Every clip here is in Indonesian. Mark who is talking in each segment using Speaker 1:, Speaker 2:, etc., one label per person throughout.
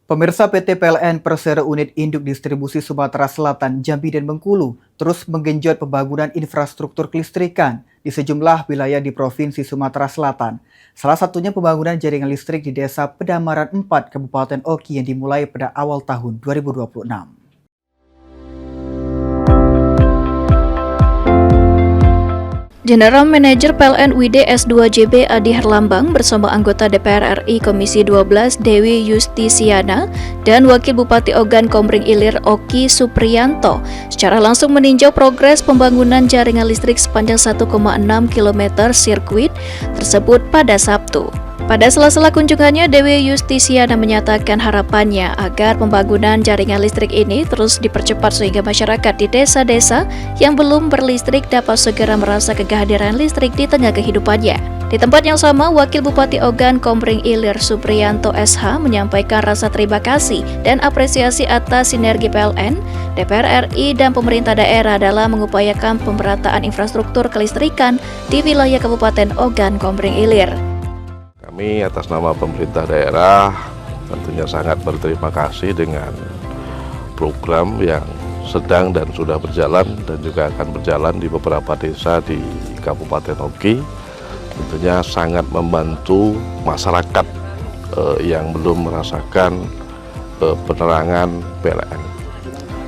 Speaker 1: Pemirsa PT PLN Persero Unit Induk Distribusi Sumatera Selatan, Jambi dan Bengkulu terus menggenjot pembangunan infrastruktur kelistrikan di sejumlah wilayah di Provinsi Sumatera Selatan. Salah satunya pembangunan jaringan listrik di Desa Pedamaran 4, Kabupaten Oki yang dimulai pada awal tahun 2026.
Speaker 2: General Manager PLN UID S2JB Adi Herlambang bersama anggota DPR RI Komisi 12 Dewi Yustisiana dan Wakil Bupati Ogan Komering Ilir Oki Supriyanto secara langsung meninjau progres pembangunan jaringan listrik sepanjang 1,6 km sirkuit tersebut pada Sabtu. Pada sela-sela kunjungannya, Dewi Yustisiana menyatakan harapannya agar pembangunan jaringan listrik ini terus dipercepat sehingga masyarakat di desa-desa yang belum berlistrik dapat segera merasa kehadiran listrik di tengah kehidupannya. Di tempat yang sama, Wakil Bupati Ogan Komering Ilir Supriyanto SH menyampaikan rasa terima kasih dan apresiasi atas sinergi PLN, DPR RI, dan pemerintah daerah dalam mengupayakan pemerataan infrastruktur kelistrikan di wilayah Kabupaten Ogan Komering Ilir.
Speaker 3: Kami atas nama pemerintah daerah tentunya sangat berterima kasih dengan program yang sedang dan sudah berjalan dan juga akan berjalan di beberapa desa di Kabupaten Oki. Tentunya sangat membantu masyarakat yang belum merasakan penerangan PLN.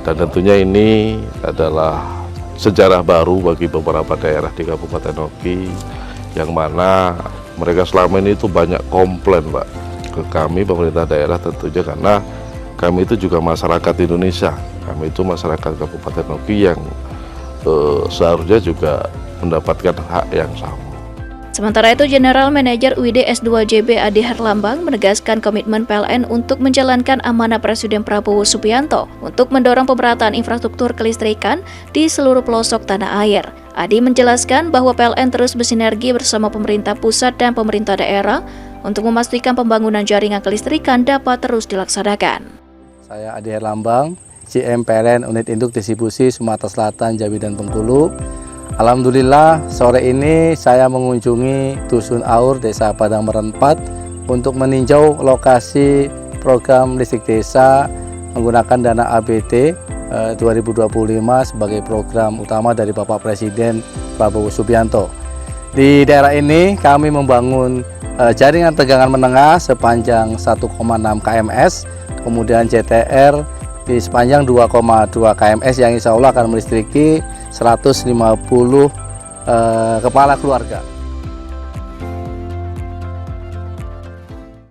Speaker 3: Dan tentunya ini adalah sejarah baru bagi beberapa daerah di Kabupaten Oki yang mana mereka selama ini itu banyak komplain, Pak, ke kami pemerintah daerah tentunya karena kami itu juga masyarakat Indonesia. Kami itu masyarakat Kabupaten Oki yang seharusnya juga mendapatkan hak yang sama.
Speaker 2: Sementara itu, General Manager UID S2JB Adi Herlambang menegaskan komitmen PLN untuk menjalankan amanah Presiden Prabowo Subianto untuk mendorong pemerataan infrastruktur kelistrikan di seluruh pelosok tanah air. Adi menjelaskan bahwa PLN terus bersinergi bersama pemerintah pusat dan pemerintah daerah untuk memastikan pembangunan jaringan kelistrikan dapat terus dilaksanakan.
Speaker 4: Saya Adi Herlambang, GM PLN Unit Induk Distribusi Sumatera Selatan, Jambi dan Bengkulu. Alhamdulillah sore ini saya mengunjungi Dusun Aur, Desa Pedamaran 4 untuk meninjau lokasi program listrik desa menggunakan dana APBD 2025 sebagai program utama dari Bapak Presiden Prabowo Subianto. Di daerah ini kami membangun jaringan tegangan menengah sepanjang 1,6 kms, kemudian JTR di sepanjang 2,2 kms yang insya Allah akan melistriki 150 kepala keluarga.